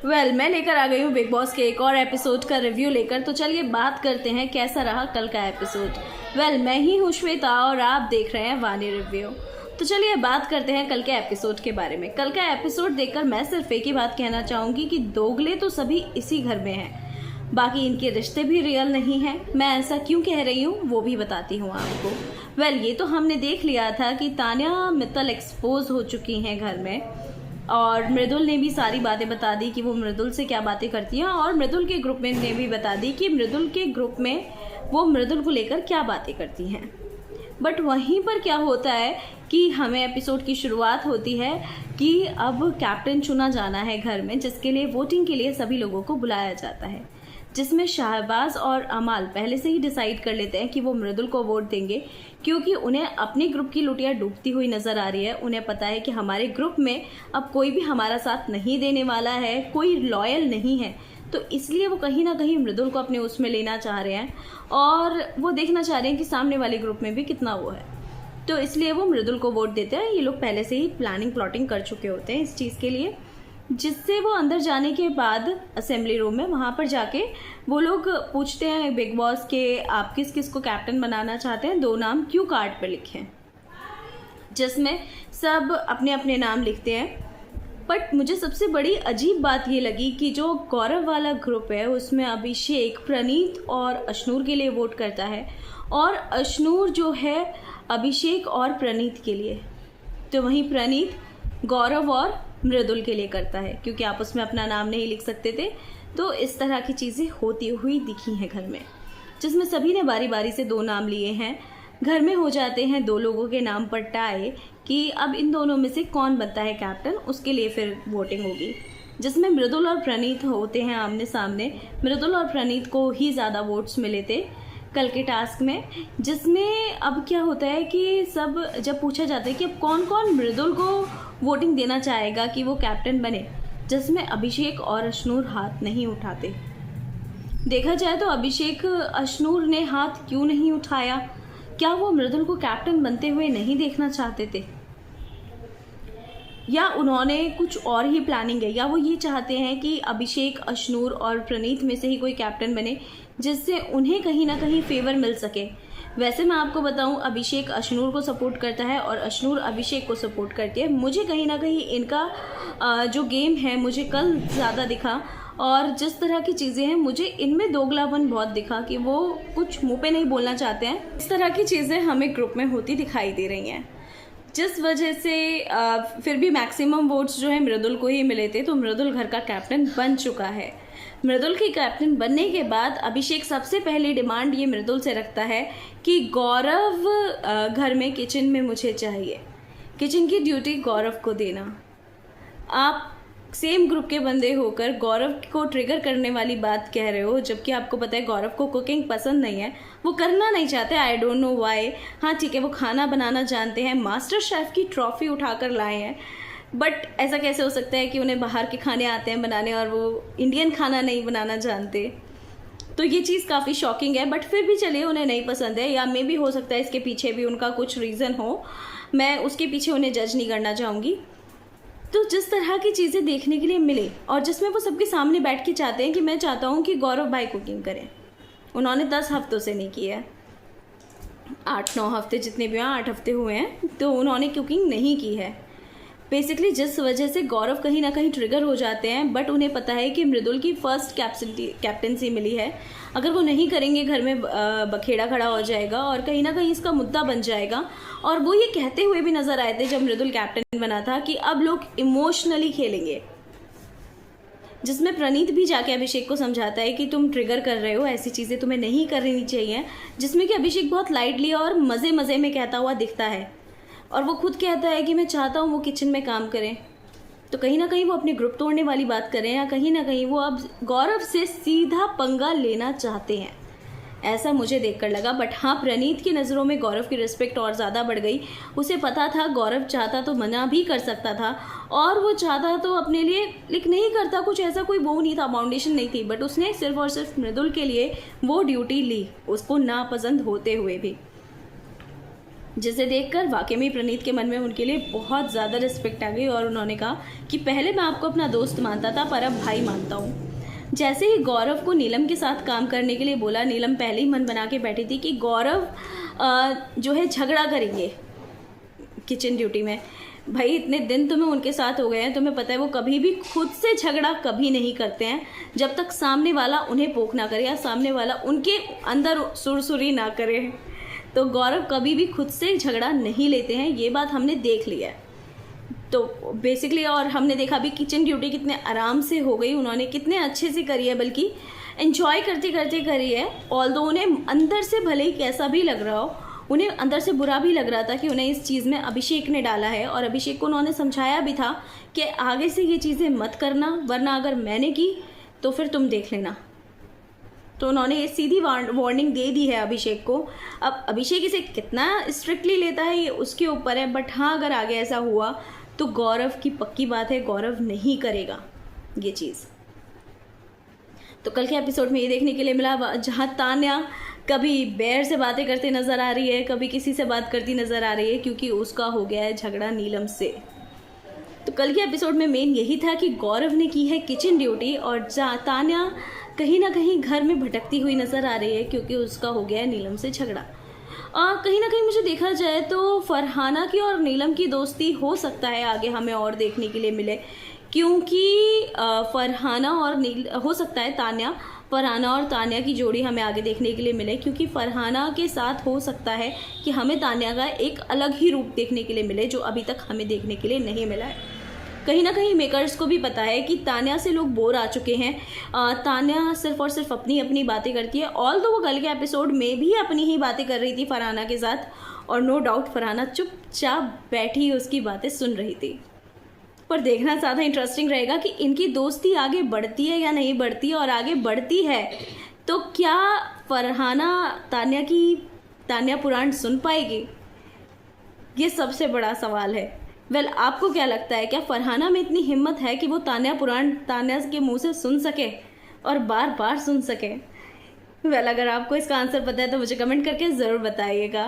मैं लेकर आ गई हूँ बिग बॉस के एक और एपिसोड का रिव्यू लेकर। तो चलिए बात करते हैं कैसा रहा कल का एपिसोड। मैं ही हूँ श्वेता और आप देख रहे हैं वाणी रिव्यू। तो चलिए बात करते हैं कल के एपिसोड के बारे में। कल का एपिसोड देखकर मैं सिर्फ एक ही बात कहना चाहूँगी कि दोगले तो सभी इसी घर में हैं, बाकी इनके रिश्ते भी रियल नहीं हैं। मैं ऐसा क्यों कह रही हूँ वो भी बताती हूँ आपको। ये तो हमने देख लिया था कि तान्या मित्तल एक्सपोज हो चुकी हैं घर में, और मृदुल ने भी सारी बातें बता दी कि वो मृदुल से क्या बातें करती हैं, और मृदुल के ग्रुप में ने भी बता दी कि मृदुल के ग्रुप में वो मृदुल को लेकर क्या बातें करती हैं। बट वहीं पर क्या होता है कि हमें एपिसोड की शुरुआत होती है कि अब कैप्टन चुना जाना है घर में, जिसके लिए वोटिंग के लिए सभी लोगों को बुलाया जाता है, जिसमें शाहबाज और अमाल पहले से ही डिसाइड कर लेते हैं कि वो मृदुल को वोट देंगे, क्योंकि उन्हें अपने ग्रुप की लुटिया डूबती हुई नजर आ रही है। उन्हें पता है कि हमारे ग्रुप में अब कोई भी हमारा साथ नहीं देने वाला है, कोई लॉयल नहीं है, तो इसलिए वो कहीं ना कहीं मृदुल को अपने उसमें लेना चाह रहे हैं, और वो देखना चाह रहे हैं कि सामने वाले ग्रुप में भी कितना वो है, तो इसलिए वो मृदुल को वोट देते हैं। ये लोग पहले से ही प्लाटिंग कर चुके होते हैं इस चीज़ के लिए, जिससे वो अंदर जाने के बाद असेंबली रूम में वहाँ पर जाके वो लोग पूछते हैं बिग बॉस के, आप किस किस को कैप्टन बनाना चाहते हैं, 2 नाम क्यों कार्ड पर लिखें, जिसमें सब अपने अपने नाम लिखते हैं। बट मुझे सबसे बड़ी अजीब बात ये लगी कि जो गौरव वाला ग्रुप है उसमें अभिषेक, प्रणीत और अशनूर के लिए वोट करता है, और अशनूर जो है अभिषेक और प्रणीत के लिए, तो वहीं प्रणीत गौरव और मृदुल के लिए करता है, क्योंकि आप उसमें अपना नाम नहीं लिख सकते थे। तो इस तरह की चीज़ें होती हुई दिखी हैं घर में, जिसमें सभी ने बारी बारी से 2 नाम लिए हैं। घर में हो जाते हैं 2 लोगों के नाम पर टाई कि अब इन दोनों में से कौन बनता है कैप्टन, उसके लिए फिर वोटिंग होगी, जिसमें मृदुल और प्रणीत होते हैं आमने सामने। मृदुल और प्रणीत को ही ज़्यादा वोट्स मिले थे कल के टास्क में, जिसमें अब क्या होता है कि सब जब पूछा जाता है कि अब कौन कौन मृदुल को वोटिंग देना चाहेगा कि वो कैप्टन बने, जिसमें अभिषेक और अशनूर हाथ नहीं उठाते। देखा जाए तो अभिषेक अशनूर ने हाथ क्यों नहीं उठाया? क्या वो मृदुल को कैप्टन बनते हुए नहीं देखना चाहते थे, या उन्होंने कुछ और ही प्लानिंग है, या वो ये चाहते हैं कि अभिषेक, अशनूर और प्रणीत में से ही कोई कैप्टन बने, जिससे उन्हें कहीं ना कहीं फेवर मिल सके। वैसे मैं आपको बताऊं, अभिषेक अशनूर को सपोर्ट करता है और अशनूर अभिषेक को सपोर्ट करती है। मुझे कहीं ना कहीं इनका जो गेम है मुझे कल ज़्यादा दिखा, और जिस तरह की चीज़ें हैं मुझे इनमें दोगलापन बहुत दिखा कि वो कुछ मुंह पे नहीं बोलना चाहते हैं। इस तरह की चीज़ें हमें ग्रुप में होती दिखाई दे रही हैं, जिस वजह से फिर भी मैक्सिमम वोट्स जो है मृदुल को ही मिले थे, तो मृदुल घर का कैप्टन बन चुका है। मृदुल के कैप्टन बनने के बाद अभिषेक सबसे पहले डिमांड ये मृदुल से रखता है कि गौरव घर में किचन में मुझे चाहिए, किचन की ड्यूटी गौरव को देना। आप सेम ग्रुप के बंदे होकर गौरव को ट्रिगर करने वाली बात कह रहे हो, जबकि आपको पता है गौरव को कुकिंग पसंद नहीं है, वो करना नहीं चाहते। I don't know why. हाँ ठीक है, वो खाना बनाना जानते हैं, मास्टर शेफ की ट्रॉफी उठाकर लाए हैं, बट ऐसा कैसे हो सकता है कि उन्हें बाहर के खाने आते हैं बनाने और वो इंडियन खाना नहीं बनाना जानते? तो ये चीज़ काफ़ी शॉकिंग है। बट फिर भी चलिए, उन्हें नहीं पसंद है, या मे भी हो सकता है इसके पीछे भी उनका कुछ रीज़न हो, मैं उसके पीछे उन्हें जज नहीं करना चाहूँगी। तो जिस तरह की चीज़ें देखने के लिए मिले, और जिसमें वो सबके सामने बैठ के चाहते हैं कि मैं चाहता हूँ कि गौरव भाई कुकिंग करें, उन्होंने 10 हफ्तों से नहीं किया है, 8-9 हफ्ते जितने भी हैं, 8 हफ्ते हुए हैं, तो उन्होंने कुकिंग नहीं की है बेसिकली, जिस वजह से गौरव कहीं ना कहीं ट्रिगर हो जाते हैं। बट उन्हें पता है कि मृदुल की फर्स्ट कैप्टनसी मिली है, अगर वो नहीं करेंगे घर में बखेड़ा खड़ा हो जाएगा और कहीं ना कहीं इसका मुद्दा बन जाएगा। और वो ये कहते हुए भी नजर आए थे जब मृदुल कैप्टन बना था कि अब लोग इमोशनली खेलेंगे, जिसमें प्रणीत भी जाके अभिषेक को समझाता है कि तुम ट्रिगर कर रहे हो, ऐसी चीज़ें तुम्हें नहीं करनी चाहिए, जिसमें कि अभिषेक बहुत लाइटली और मज़े मज़े में कहता हुआ दिखता है, और वो खुद कहता है कि मैं चाहता हूँ वो किचन में काम करें। तो कहीं ना कहीं वो अपने ग्रुप तोड़ने वाली बात करें, या कहीं ना कहीं वो अब गौरव से सीधा पंगा लेना चाहते हैं, ऐसा मुझे देखकर लगा। बट हाँ, प्रणीत की नज़रों में गौरव की रिस्पेक्ट और ज़्यादा बढ़ गई। उसे पता था गौरव चाहता तो मना भी कर सकता था, और वो चाहता तो अपने लिए, लेकिन नहीं करता, कुछ ऐसा कोई वो नहीं था, फाउंडेशन नहीं थी, बट उसने सिर्फ और सिर्फ मृदुल के लिए वो ड्यूटी ली, उसको नापसंद होते हुए भी, जिसे देखकर वाकई में प्रणीत के मन में उनके लिए बहुत ज़्यादा रिस्पेक्ट आ गई और उन्होंने कहा कि पहले मैं आपको अपना दोस्त मानता था पर अब भाई मानता हूँ। जैसे ही गौरव को नीलम के साथ काम करने के लिए बोला, नीलम पहले ही मन बना के बैठी थी कि गौरव जो है झगड़ा करेंगे किचन ड्यूटी में। भाई इतने दिन तुम्हें उनके साथ हो गए हैं, तुम्हें पता है वो कभी भी खुद से झगड़ा कभी नहीं करते हैं जब तक सामने वाला उन्हें पोक ना करे या सामने वाला उनके अंदर सुरसुरी ना करे। तो गौरव कभी भी खुद से झगड़ा नहीं लेते हैं, ये बात हमने देख लिया है। तो बेसिकली और हमने देखा भी किचन ड्यूटी कितने आराम से हो गई, उन्होंने कितने अच्छे से करी है, बल्कि एंजॉय करते करते करी है। ऑल्दो उन्हें अंदर से भले ही कैसा भी लग रहा हो, उन्हें अंदर से बुरा भी लग रहा था कि उन्हें इस चीज़ में अभिषेक ने डाला है, और अभिषेक को उन्होंने समझाया भी था कि आगे से ये चीज़ें मत करना, वरना अगर मैंने की तो फिर तुम देख लेना। तो उन्होंने ये सीधी वार्निंग दे दी है अभिषेक को। अब अभिषेक इसे कितना स्ट्रिक्टली लेता है ये उसके ऊपर है, बट हाँ अगर आगे ऐसा हुआ तो गौरव की पक्की बात है, गौरव नहीं करेगा ये चीज़। तो कल के एपिसोड में ये देखने के लिए मिला जहाँ तान्या कभी बेर से बातें करते नज़र आ रही है, कभी किसी से बात करती नज़र आ रही है, क्योंकि उसका हो गया है झगड़ा नीलम से। तो कल के एपिसोड में मेन यही था कि गौरव ने की है किचन ड्यूटी और तान्या कहीं ना कहीं घर में भटकती हुई नज़र आ रही है, क्योंकि उसका हो गया है नीलम से झगड़ा। कहीं ना कहीं मुझे देखा जाए तो फरहाना की और नीलम की दोस्ती हो सकता है आगे हमें और देखने के लिए मिले, क्योंकि फरहाना और हो सकता है फरहाना और तान्या की जोड़ी हमें आगे देखने के लिए मिले, क्योंकि फरहाना के साथ हो सकता है कि हमें तान्या का एक अलग ही रूप देखने के लिए मिले जो अभी तक हमें देखने के लिए नहीं मिला है। कहीं ना कहीं मेकर्स को भी पता है कि तान्या से लोग बोर आ चुके हैं। तान्या सिर्फ और सिर्फ अपनी अपनी बातें करती है, ऑल्दो वो कल के एपिसोड में भी अपनी ही बातें कर रही थी फरहाना के साथ, और नो डाउट फरहाना चुपचाप बैठी उसकी बातें सुन रही थी। पर देखना ज़्यादा इंटरेस्टिंग रहेगा कि इनकी दोस्ती आगे बढ़ती है या नहीं बढ़ती है, और आगे बढ़ती है तो क्या फरहाना तान्या पुराण सुन पाएगी, ये सबसे बड़ा सवाल है। आपको क्या लगता है, क्या फरहाना में इतनी हिम्मत है कि वो तान्या के मुंह से सुन सके और बार बार सुन सके? अगर आपको इसका आंसर पता है तो मुझे कमेंट करके ज़रूर बताइएगा।